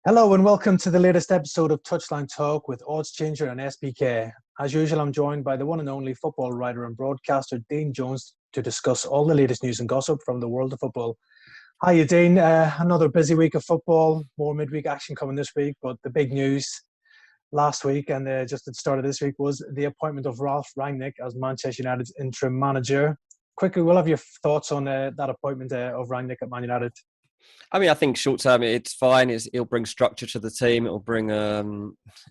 Hello and welcome to the latest episode of Touchline Talk with Odds Changer and SPK. As usual, I'm joined by the one and only football writer and broadcaster Dean Jones to discuss all the latest news and gossip from the world of football. Hiya, Dean. Another busy week of football, more midweek action coming this week, but the big news last week and just at the start of this week was the appointment of Ralf Rangnick as Manchester United's interim manager. Quickly, we'll have your thoughts on that appointment of Rangnick at Man United. I think short term it's fine. It'll bring structure to the team. It'll bring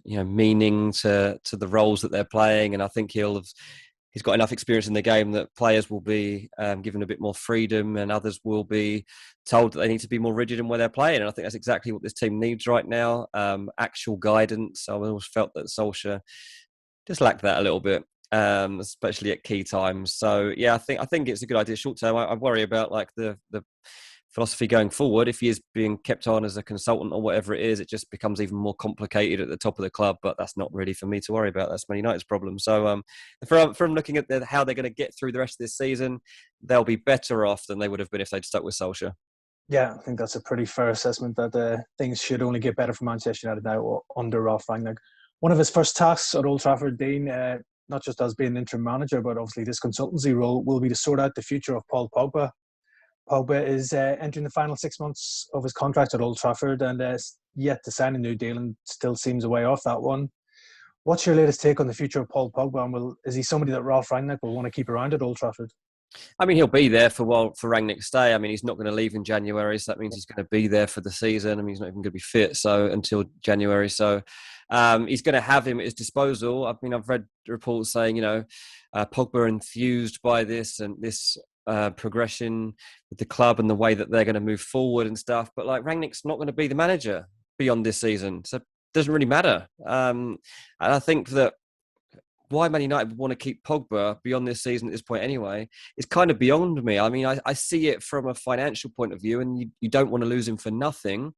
meaning to the roles that they're playing, and I think he's got enough experience in the game that players will be given a bit more freedom, and others will be told that they need to be more rigid in where they're playing. And I think that's exactly what this team needs right now. Actual guidance. I always felt that Solskjaer just lacked that a little bit. Especially at key times. So yeah, I think it's a good idea short term. I worry about like the philosophy going forward. If he is being kept on as a consultant or whatever it is, it just becomes even more complicated at the top of the club. But that's not really for me to worry about. That's Man United's problem. So from looking at how they're going to get through the rest of this season, they'll be better off than they would have been if they'd stuck with Solskjaer. Yeah, I think that's a pretty fair assessment that things should only get better for Manchester United now under Ralf Rangnick. One of his first tasks at Old Trafford, Dean, not just as being interim manager, but obviously this consultancy role will be to sort out the future of Paul Pogba. Pogba is entering the final 6 months of his contract at Old Trafford and yet to sign a new deal and still seems a way off that one. What's your latest take on the future of Paul Pogba? And is he somebody that Ralf Rangnick will want to keep around at Old Trafford? I mean, he'll be there for Rangnick's stay. I mean, he's not going to leave in January, so that means he's going to be there for the season. I mean, he's not even going to be fit until January. So he's going to have him at his disposal. I mean, I've read reports saying, Pogba enthused by this and this progression with the club and the way that they're going to move forward and stuff. But like Rangnick's not going to be the manager beyond this season, so it doesn't really matter. And I think that why Man United would want to keep Pogba beyond this season at this point anyway is kind of beyond me. I mean, I see it from a financial point of view, and you don't want to lose him for nothing.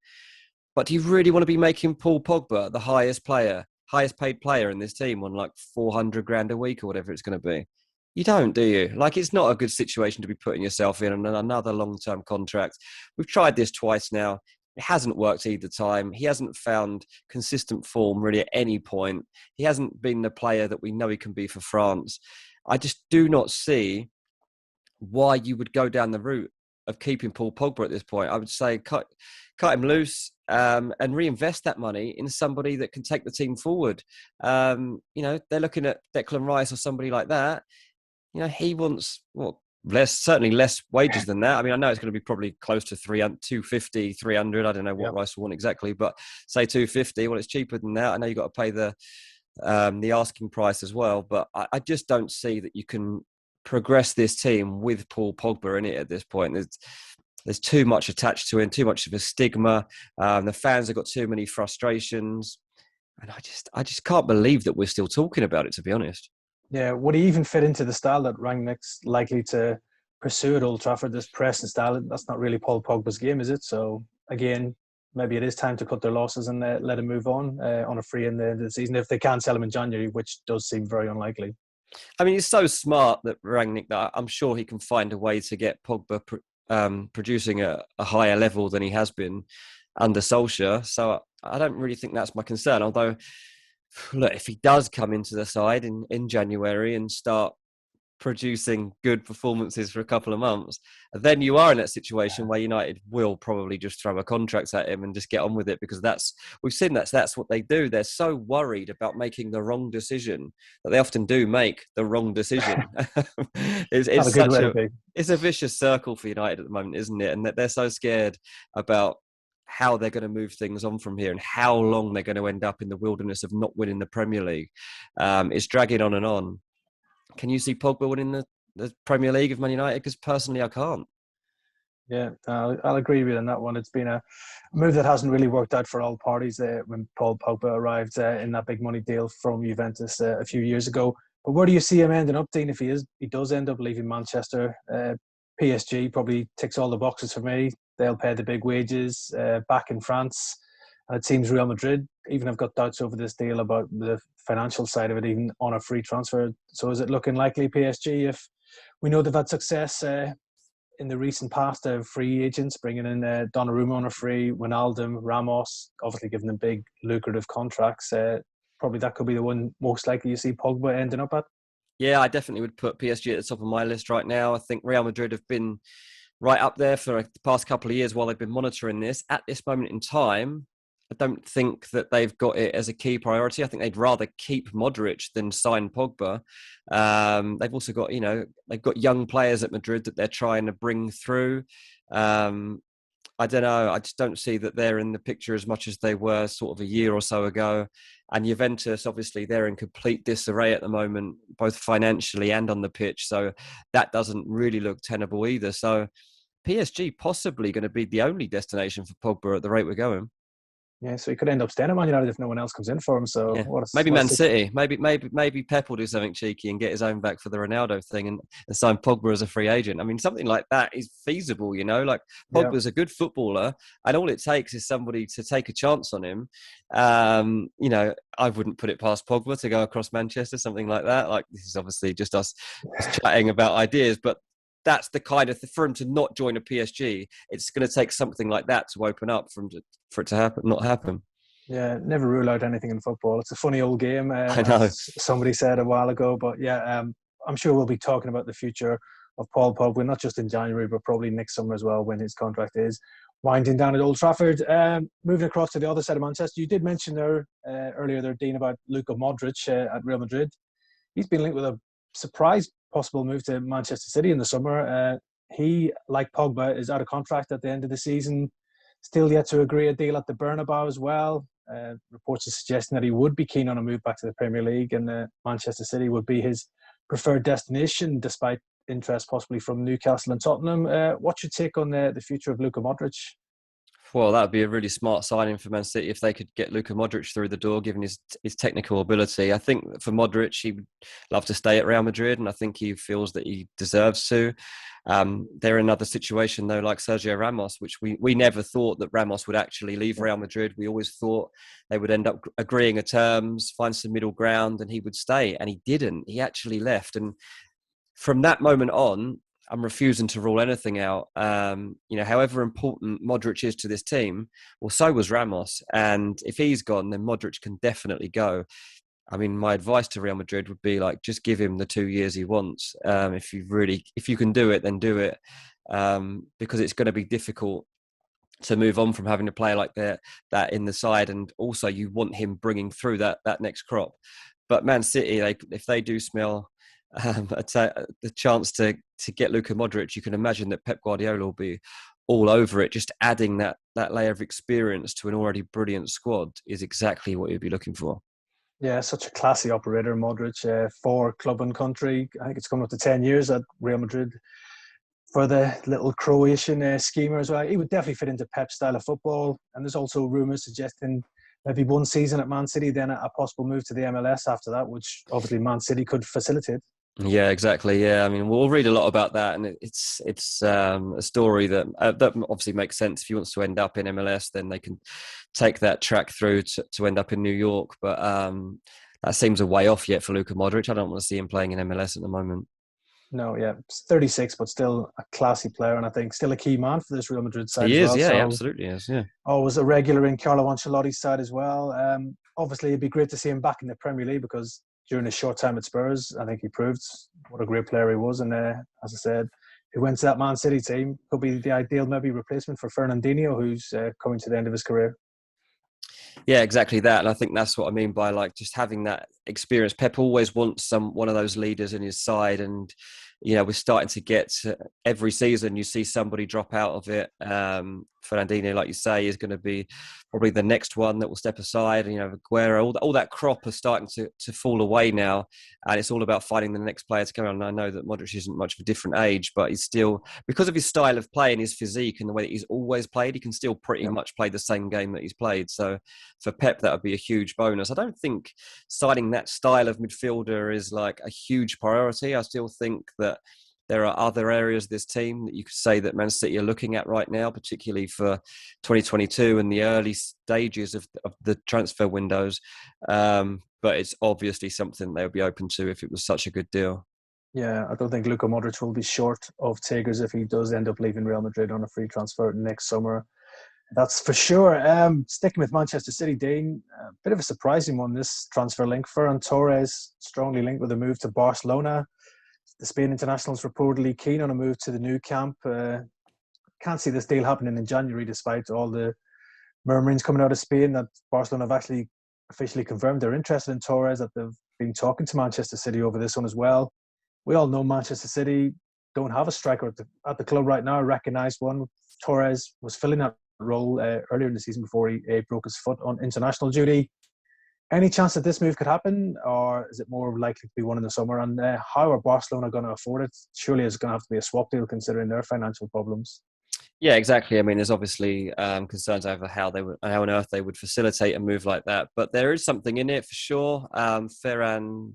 But do you really want to be making Paul Pogba the highest paid player in this team on like 400 grand a week or whatever it's going to be? You don't, do you? Like, it's not a good situation to be putting yourself in on another long-term contract. We've tried this twice now. It hasn't worked either time. He hasn't found consistent form really at any point. He hasn't been the player that we know he can be for France. I just do not see why you would go down the route of keeping Paul Pogba at this point. I would say cut him loose and reinvest that money in somebody that can take the team forward. They're looking at Declan Rice or somebody like that. He wants certainly less wages than that. I mean, I know it's going to be probably close to 250, 300. I don't know what Rice will want exactly, but say 250. Well, it's cheaper than that. I know you've got to pay the asking price as well, but I just don't see that you can progress this team with Paul Pogba in it at this point. There's too much attached to him, too much of a stigma. The fans have got too many frustrations, and I just can't believe that we're still talking about it, to be honest. Yeah, would he even fit into the style that Rangnick's likely to pursue at Old Trafford, this pressing style? That's not really Paul Pogba's game, is it? So, again, maybe it is time to cut their losses and let him move on a free in the season if they can't sell him in January, which does seem very unlikely. I mean, he's so smart that Rangnick that I'm sure he can find a way to get Pogba producing a higher level than he has been under Solskjaer. So I don't really think that's my concern, although look, if he does come into the side in January and start producing good performances for a couple of months, then you are in that situation where United will probably just throw a contract at him and just get on with it, because we've seen that's what they do. They're so worried about making the wrong decision that they often do make the wrong decision. It's a vicious circle for United at the moment, isn't it? And that they're so scared about how they're going to move things on from here and how long they're going to end up in the wilderness of not winning the Premier League. It's dragging on and on. Can you see Pogba winning the Premier League of Man United? Because personally, I can't. Yeah, I'll agree with you on that one. It's been a move that hasn't really worked out for all parties when Paul Pogba arrived in that big money deal from Juventus a few years ago. But where do you see him ending up, Dean, if he does end up leaving Manchester? PSG probably ticks all the boxes for me. They'll pay the big wages back in France. And it seems Real Madrid even have got doubts over this deal about the financial side of it, even on a free transfer. So is it looking likely PSG, if we know they've had success in the recent past free agents, bringing in Donnarumma on a free, Wijnaldum, Ramos, obviously giving them big lucrative contracts. Probably that could be the one most likely you see Pogba ending up at. Yeah, I definitely would put PSG at the top of my list right now. I think Real Madrid have been right up there for the past couple of years while they've been monitoring this. At this moment in time, I don't think that they've got it as a key priority. I think they'd rather keep Modric than sign Pogba. They've also got, they've got young players at Madrid that they're trying to bring through. I don't know. I just don't see that they're in the picture as much as they were sort of a year or so ago. And Juventus, obviously, they're in complete disarray at the moment, both financially and on the pitch. So that doesn't really look tenable either. So PSG possibly going to be the only destination for Pogba at the rate we're going. Yeah, so he could end up staying at Man United if no one else comes in for him. So yeah. Maybe Man City. Maybe Pep will do something cheeky and get his own back for the Ronaldo thing and sign Pogba as a free agent. I mean, something like that is feasible, Like Pogba's a good footballer, and all it takes is somebody to take a chance on him. I wouldn't put it past Pogba to go across Manchester, something like that. Like, this is obviously just us chatting about ideas, but that's the kind of for him to not join a PSG. It's going to take something like that to open up for it to happen, not happen. Yeah, never rule out anything in football. It's a funny old game, I know. as somebody said a while ago. But yeah, I'm sure we'll be talking about the future of Paul Pogba, not just in January, but probably next summer as well, when his contract is winding down at Old Trafford. Moving across to the other side of Manchester, you did mention there earlier there, Dean, about Luka Modric at Real Madrid. He's been linked with a surprise possible move to Manchester City in the summer. He, like Pogba, is out of contract at the end of the season. Still yet to agree a deal at the Bernabeu as well. Reports are suggesting that he would be keen on a move back to the Premier League, and Manchester City would be his preferred destination, despite interest possibly from Newcastle and Tottenham. What's your take on the future of Luka Modric? Well, that would be a really smart signing for Man City if they could get Luka Modric through the door, given his technical ability. I think for Modric, he would love to stay at Real Madrid, and I think he feels that he deserves to. They're in another situation, though, like Sergio Ramos, which we never thought that Ramos would actually leave Real Madrid. We always thought they would end up agreeing at terms, find some middle ground, and he would stay. And he didn't. He actually left. And from that moment on, I'm refusing to rule anything out. However important Modric is to this team, well, so was Ramos. And if he's gone, then Modric can definitely go. I mean, my advice to Real Madrid would be just give him the 2 years he wants. If you can do it, then do it. Because it's going to be difficult to move on from having a player like that in the side. And also you want him bringing through that next crop. But Man City, if they do smell the chance to get Luka Modric, you can imagine that Pep Guardiola will be all over it. Just adding that layer of experience to an already brilliant squad is exactly what you'd be looking for. Yeah, such a classy operator, Modric, for club and country. I think it's coming up to 10 years at Real Madrid for the little Croatian schemer as well. He would definitely fit into Pep's style of football. And there's also rumours suggesting maybe one season at Man City, then a possible move to the MLS after that, which obviously Man City could facilitate. Yeah, exactly. Yeah, I mean, we'll read a lot about that, and it's a story that obviously makes sense. If he wants to end up in MLS, then they can take that track through to end up in New York. But that seems a way off yet for Luka Modric. I don't want to see him playing in MLS at the moment. No, yeah, 36, but still a classy player, and I think still a key man for this Real Madrid side. He as is, well. Yeah, So, he absolutely is, yeah. Always a regular in Carlo Ancelotti's side as well. Obviously, it'd be great to see him back in the Premier League because during his short time at Spurs, I think he proved what a great player he was. And as I said, he went to that Man City team. Could be the ideal maybe replacement for Fernandinho, who's coming to the end of his career. Yeah, exactly that. And I think that's what I mean by just having that experience. Pep always wants one of those leaders in his side. And, we're starting to get every season, you see somebody drop out of it. Fernandinho, like you say, is going to be probably the next one that will step aside. Aguero, all that crop is starting to fall away now. And it's all about finding the next player to come on. And I know that Modric isn't much of a different age, but he's still, because of his style of play and his physique and the way that he's always played, he can still pretty much play the same game that he's played. So for Pep, that would be a huge bonus. I don't think signing that style of midfielder is a huge priority. I still think that there are other areas of this team that you could say that Man City are looking at right now, particularly for 2022 and the early stages of the transfer windows. But it's obviously something they would be open to if it was such a good deal. Yeah, I don't think Luka Modric will be short of takers if he does end up leaving Real Madrid on a free transfer next summer. That's for sure. Sticking with Manchester City, Dean, a bit of a surprising one, this transfer link. Ferran Torres, strongly linked with a move to Barcelona. The Spain internationals reportedly keen on a move to the new camp. Can't see this deal happening in January, despite all the murmurings coming out of Spain that Barcelona have actually officially confirmed they're interested in Torres, that they've been talking to Manchester City over this one as well. We all know Manchester City don't have a striker at the club right now, a recognised one. Torres was filling that role earlier in the season before he broke his foot on international duty. Any chance that this move could happen, or is it more likely to be one in the summer? And how are Barcelona going to afford it? Surely it's going to have to be a swap deal considering their financial problems. Yeah, exactly. I mean, there's obviously concerns over how on earth they would facilitate a move like that, but there is something in it for sure. Ferran,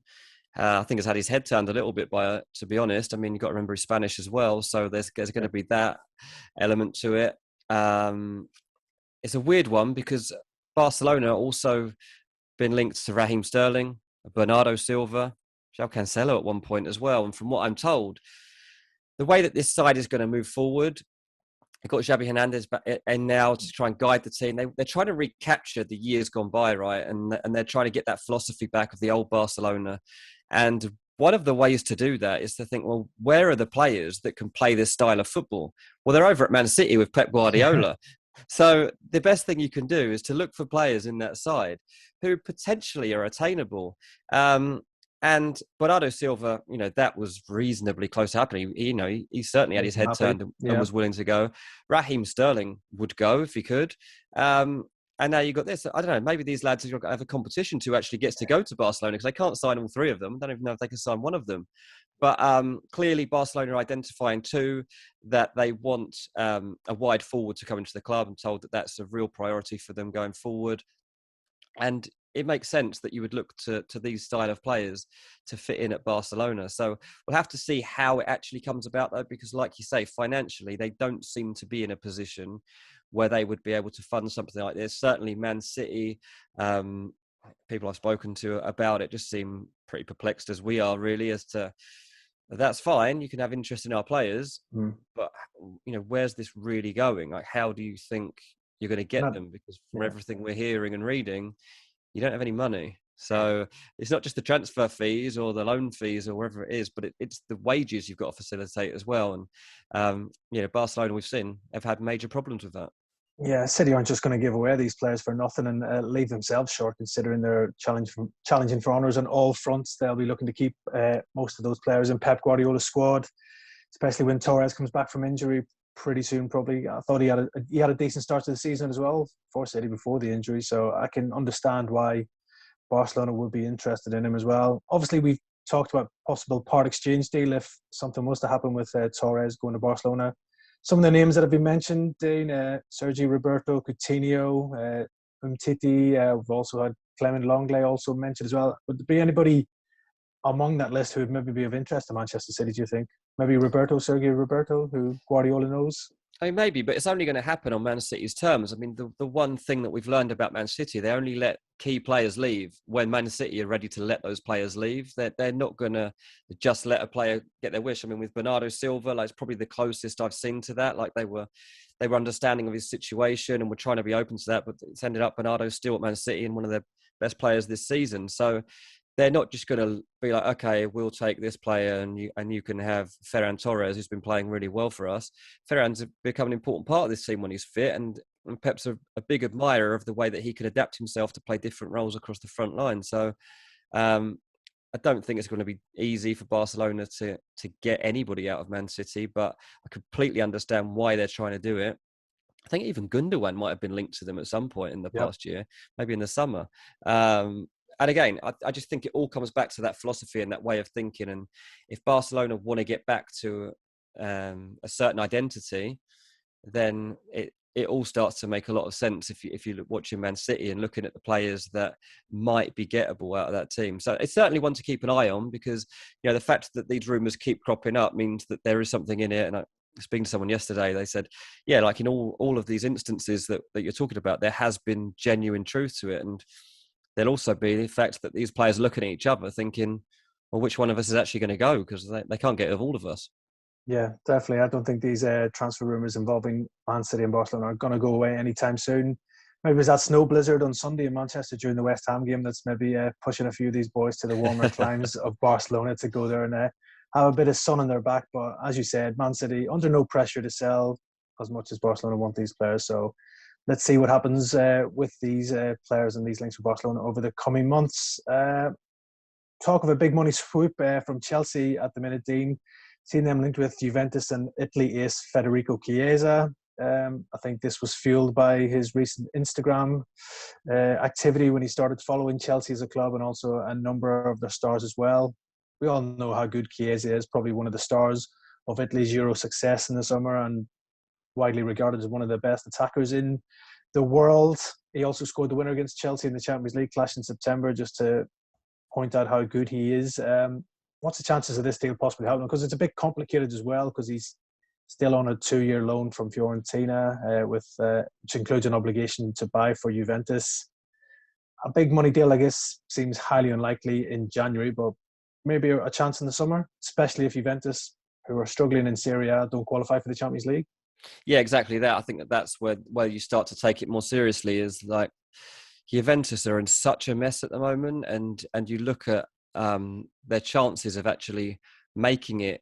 I think, has had his head turned a little bit by it, to be honest. I mean, you've got to remember he's Spanish as well, so there's going to be that element to it. It's a weird one because Barcelona also been linked to Raheem Sterling, Bernardo Silva, João Cancelo at one point as well. And from what I'm told, the way that this side is going to move forward, they've got Xavi Hernandez back in now to try and guide the team. They're trying to recapture the years gone by, right? And they're trying to get that philosophy back of the old Barcelona. And one of the ways to do that is to think, well, where are the players that can play this style of football? Well, they're over at Man City with Pep Guardiola. So the best thing you can do is to look for players in that side who potentially are attainable. And Bernardo Silva, that was reasonably close to happening. He certainly had his head turned and was willing to go. Raheem Sterling would go if he could. And now you've got this. I don't know, maybe these lads have a competition to actually gets to go to Barcelona because they can't sign all three of them. I don't even know if they can sign one of them. But clearly Barcelona are identifying too that they want a wide forward to come into the club. I'm told that that's a real priority for them going forward. And it makes sense that you would look to these style of players to fit in at Barcelona. So we'll have to see how it actually comes about, though, because like you say, financially, they don't seem to be in a position where they would be able to fund something like this. Certainly Man City, people I've spoken to about it just seem pretty perplexed as we are, really, as to that's fine. You can have interest in our players, but where's this really going? Like, how do you think you're going to get them? Because from everything we're hearing and reading, you don't have any money. So it's not just the transfer fees or the loan fees or wherever it is, but it's the wages you've got to facilitate as well. And Barcelona, we've seen, have had major problems with that. Yeah, City aren't just going to give away these players for nothing and leave themselves short, considering they're challenging for honours on all fronts. They'll be looking to keep most of those players in Pep Guardiola's squad, especially when Torres comes back from injury pretty soon. Probably, I thought he had a decent start to the season as well for City before the injury, so I can understand why Barcelona would be interested in him as well. Obviously, we've talked about possible part exchange deal if something was to happen with Torres going to Barcelona. Some of the names that have been mentioned, Sergi Roberto, Coutinho, Umtiti. We've also had Clement Longley also mentioned as well. Would there be anybody among that list who would maybe be of interest to Manchester City, do you think? Maybe Sergio Roberto, who Guardiola knows? I mean, maybe, but it's only going to happen on Man City's terms. I mean, the one thing that we've learned about Man City, they only let key players leave when Man City are ready to let those players leave. They're not going to just let a player get their wish. I mean, with Bernardo Silva, it's probably the closest I've seen to that. Like they were understanding of his situation and were trying to be open to that, but it's ended up Bernardo's still at Man City and one of their best players this season. So they're not just going to be like, okay, we'll take this player and you can have Ferran Torres, who's been playing really well for us. Ferran's become an important part of this team when he's fit, and Pep's a big admirer of the way that he can adapt himself to play different roles across the front line. So I don't think it's going to be easy for Barcelona to get anybody out of Man City, but I completely understand why they're trying to do it. I think even Gundogan might have been linked to them at some point in the past year, maybe in the summer. And again, I just think it all comes back to that philosophy and that way of thinking. And if Barcelona want to get back to a certain identity, then it all starts to make a lot of sense if you look watching Man City and looking at the players that might be gettable out of that team. So it's certainly one to keep an eye on because the fact that these rumours keep cropping up means that there is something in it. And speaking to someone yesterday, they said, like in all of these instances that you're talking about, there has been genuine truth to it. And there'll also be the fact that these players are looking at each other thinking, well, which one of us is actually going to go? Because they can't get of all of us. Yeah, definitely. I don't think these transfer rumours involving Man City and Barcelona are going to go away anytime soon. Maybe it was that snow blizzard on Sunday in Manchester during the West Ham game that's maybe pushing a few of these boys to the warmer climes of Barcelona to go there and have a bit of sun on their back. But as you said, Man City under no pressure to sell as much as Barcelona want these players. So let's see what happens with these players and these links for Barcelona over the coming months. Talk of a big money swoop from Chelsea at the minute, Dean. Seen them linked with Juventus and Italy ace Federico Chiesa. I think this was fueled by his recent Instagram activity when he started following Chelsea as a club, and also a number of their stars as well. We all know how good Chiesa is, probably one of the stars of Italy's Euro success in the summer, and widely regarded as one of the best attackers in the world. He also scored the winner against Chelsea in the Champions League clash in September, just to point out how good he is. What's the chances of this deal possibly happening? Because it's a bit complicated as well, because he's still on a 2-year loan from Fiorentina, which includes an obligation to buy for Juventus. A big money deal, I guess, seems highly unlikely in January, but maybe a chance in the summer, especially if Juventus, who are struggling in Serie A, don't qualify for the Champions League. Yeah, exactly that. I think that's where you start to take it more seriously, is like Juventus are in such a mess at the moment, and you look at their chances of actually making it.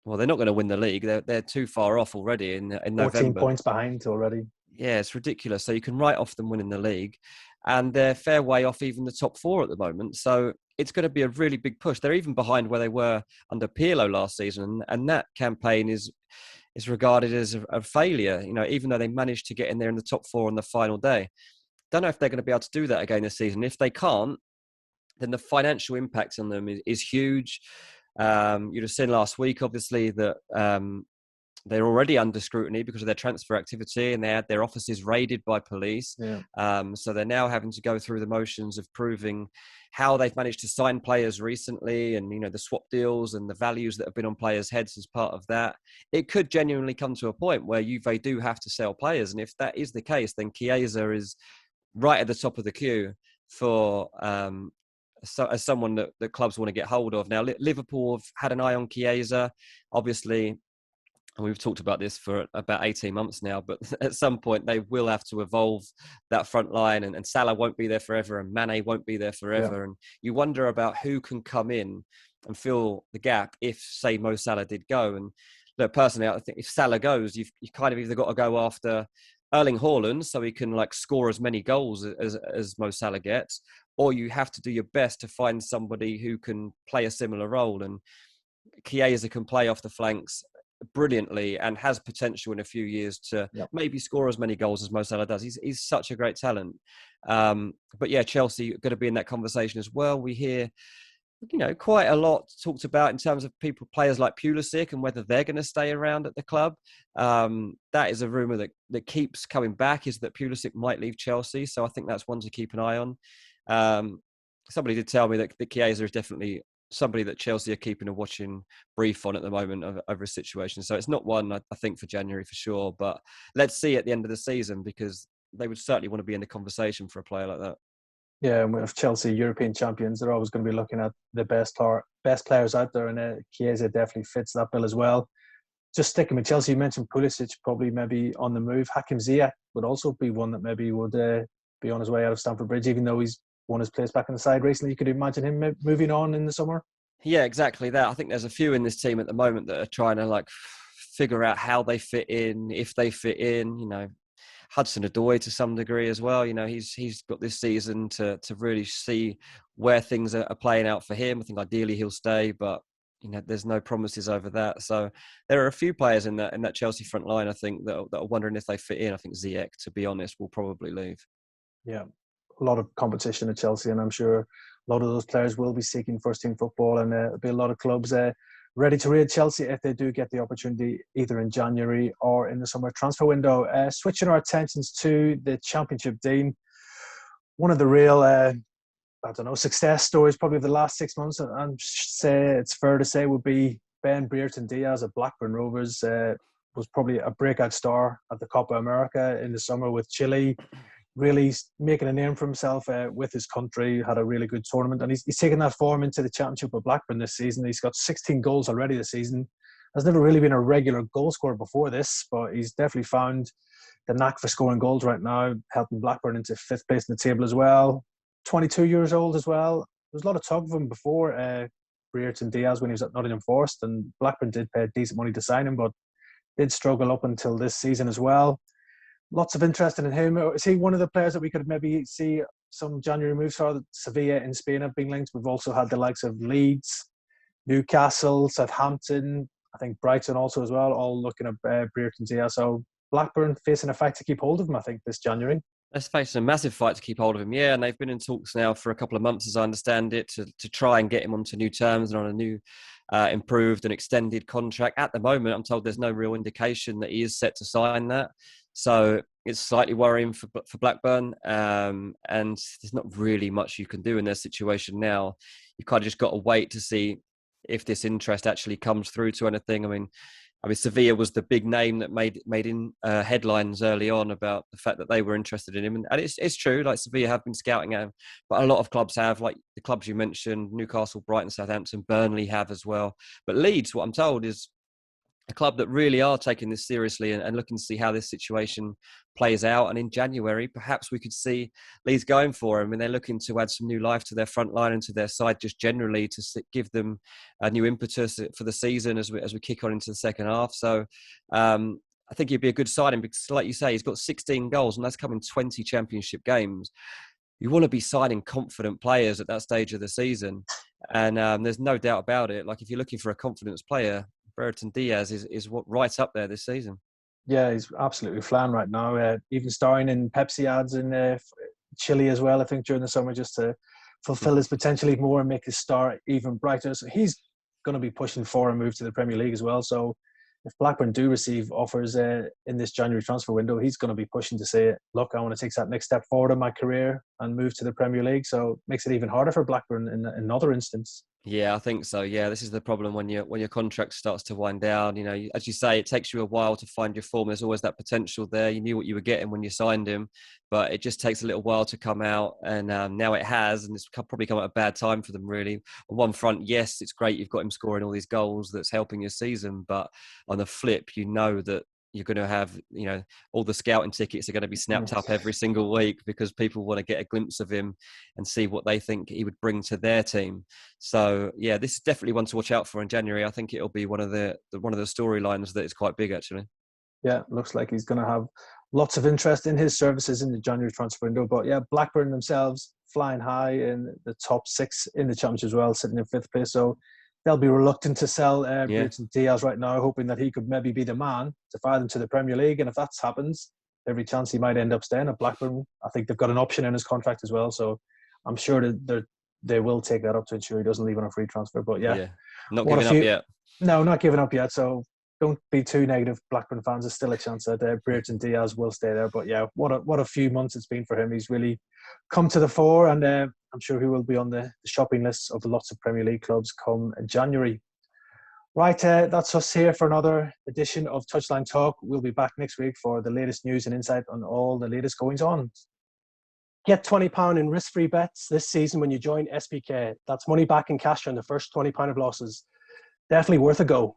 Well, they're not going to win the league. They're too far off already in 14 November. points behind already. Yeah, it's ridiculous. So you can write off them winning the league, and they're fair way off even the top 4 at the moment. So it's going to be a really big push. They're even behind where they were under Pirlo last season, and that campaign is regarded as a failure. You know, even though they managed to get in there in the top 4 on the final day. Don't know if they're going to be able to do that again this season. If they can't, then the financial impact on them is huge. You'd have seen last week, obviously, that they're already under scrutiny because of their transfer activity, and they had their offices raided by police. Yeah. So they're now having to go through the motions of proving how they've managed to sign players recently, and, you know, the swap deals and the values that have been on players' heads as part of that. It could genuinely come to a point where Juve do have to sell players, and if that is the case, then Chiesa is right at the top of the queue for as someone that clubs want to get hold of. Now, Liverpool have had an eye on Chiesa, obviously, and we've talked about this for about 18 months now, but at some point they will have to evolve that front line, and Salah won't be there forever, and Mane won't be there forever. Yeah. And you wonder about who can come in and fill the gap if, say, Mo Salah did go. And look, personally, I think if Salah goes, you kind of either got to go after Erling Haaland so he can like score as many goals as Mo Salah gets, or you have to do your best to find somebody who can play a similar role. And Chiesa can play off the flanks brilliantly and has potential in a few years to maybe score as many goals as Mo Salah does. He's such a great talent. But yeah, Chelsea are going to be in that conversation as well. We hear, you know, quite a lot talked about in terms of players like Pulisic and whether they're going to stay around at the club. That is a rumour that keeps coming back, is that Pulisic might leave Chelsea. So I think that's one to keep an eye on. Somebody did tell me that Chiesa is definitely somebody that Chelsea are keeping a watching brief on at the moment over a situation. So it's not one, I think, for January for sure. But let's see at the end of the season, because they would certainly want to be in the conversation for a player like that. Yeah, and with Chelsea European champions, they're always going to be looking at the best players out there, and Chiesa definitely fits that bill as well. Just sticking with Chelsea, you mentioned Pulisic probably maybe on the move. Hakim Ziyech would also be one that maybe would be on his way out of Stamford Bridge, even though he's won his place back in the side recently. You could imagine him moving on in the summer. Yeah, exactly that. I think there's a few in this team at the moment that are trying to like figure out how they fit in, if they fit in. You know, Hudson-Odoi to some degree as well. You know, he's got this season to really see where things are playing out for him. I think ideally he'll stay, but you know, there's no promises over that. So there are a few players in that Chelsea front line, I think, that are wondering if they fit in. I think Ziyech, to be honest, will probably leave. Yeah, a lot of competition at Chelsea, and I'm sure a lot of those players will be seeking first-team football, and there'll be a lot of clubs ready to raid Chelsea if they do get the opportunity, either in January or in the summer transfer window. Switching our attentions to the Championship, Dean. One of the real, success stories probably of the last 6 months, and say it's fair to say, would be Ben Brereton Diaz at Blackburn Rovers. Was probably a breakout star at the Copa America in the summer with Chile. really making a name for himself with his country. Had a really good tournament, and he's taken that form into the championship with Blackburn this season. He's got 16 goals already this season. Has never really been a regular goal scorer before this, but he's definitely found the knack for scoring goals right now, helping Blackburn into 5th place in the table as well. 22 years old as well. There was a lot of talk of him before Brereton Diaz when he was at Nottingham Forest, and Blackburn did pay decent money to sign him, but did struggle up until this season as well. Lots of interest in him. Is he one of the players that we could maybe see some January moves for? Sevilla in Spain have been linked. We've also had the likes of Leeds, Newcastle, Southampton, I think Brighton also as well, all looking at Brereton Diaz. So Blackburn facing a fight to keep hold of him, I think, this January. They're facing a massive fight to keep hold of him, yeah, and they've been in talks now for a couple of months, as I understand it, to try and get him onto new terms and on a new improved and extended contract. At the moment, I'm told there's no real indication that he is set to sign that. So it's slightly worrying for Blackburn, and there's not really much you can do in their situation now. You've kind of just got to wait to see if this interest actually comes through to anything. I mean, Sevilla was the big name that made in headlines early on about the fact that they were interested in him, and it's true. Like, Sevilla have been scouting at him, but a lot of clubs have, like the clubs you mentioned, Newcastle, Brighton, Southampton, Burnley have as well. But Leeds, what I'm told, is a club that really are taking this seriously and looking to see how this situation plays out. And in January, perhaps we could see Leeds going for him. And they're looking to add some new life to their front line and to their side just generally to give them a new impetus for the season as we kick on into the second half. So I think he'd be a good signing because, like you say, he's got 16 goals and that's come in 20 championship games. You want to be signing confident players at that stage of the season. And there's no doubt about it. Like, if you're looking for a confidence player, Brereton Diaz is right up there this season. Yeah, he's absolutely flying right now. Even starring in Pepsi ads in Chile as well, I think, during the summer, just to fulfill his potential even more and make his star even brighter. So he's going to be pushing for a move to the Premier League as well. So if Blackburn do receive offers in this January transfer window, he's going to be pushing to say, look, I want to take that next step forward in my career and move to the Premier League. So it makes it even harder for Blackburn in another instance. Yeah, I think so. Yeah, this is the problem when your contract starts to wind down. You know, as you say, it takes you a while to find your form. There's always that potential there. You knew what you were getting when you signed him, but it just takes a little while to come out. And now it has, and it's probably come at a bad time for them, really. On one front, yes, it's great you've got him scoring all these goals. That's helping your season. But on the flip, you know that you're going to have, all the scouting tickets are going to be snapped up every single week because people want to get a glimpse of him and see what they think he would bring to their team. So yeah, this is definitely one to watch out for in January. I think it'll be one of the storylines that is quite big, actually. Yeah, looks like he's going to have lots of interest in his services in the January transfer window. But yeah, Blackburn themselves flying high in the top 6 in the championship as well, sitting in 5th place. So they'll be reluctant to sell Brereton Diaz right now, hoping that he could maybe be the man to fire them to the Premier League. And if that happens, every chance he might end up staying at Blackburn. I think they've got an option in his contract as well. So I'm sure that they will take that up to ensure he doesn't leave on a free transfer. But yeah. Not giving up yet. No, not giving up yet. So don't be too negative, Blackburn fans. There's still a chance that Brereton Diaz will stay there. But yeah, what a few months it's been for him. He's really come to the fore, and I'm sure he will be on the shopping list of lots of Premier League clubs come January. Right, that's us here for another edition of Touchline Talk. We'll be back next week for the latest news and insight on all the latest goings-on. Get £20 in risk-free bets this season when you join SPK. That's money back in cash on the first £20 of losses. Definitely worth a go.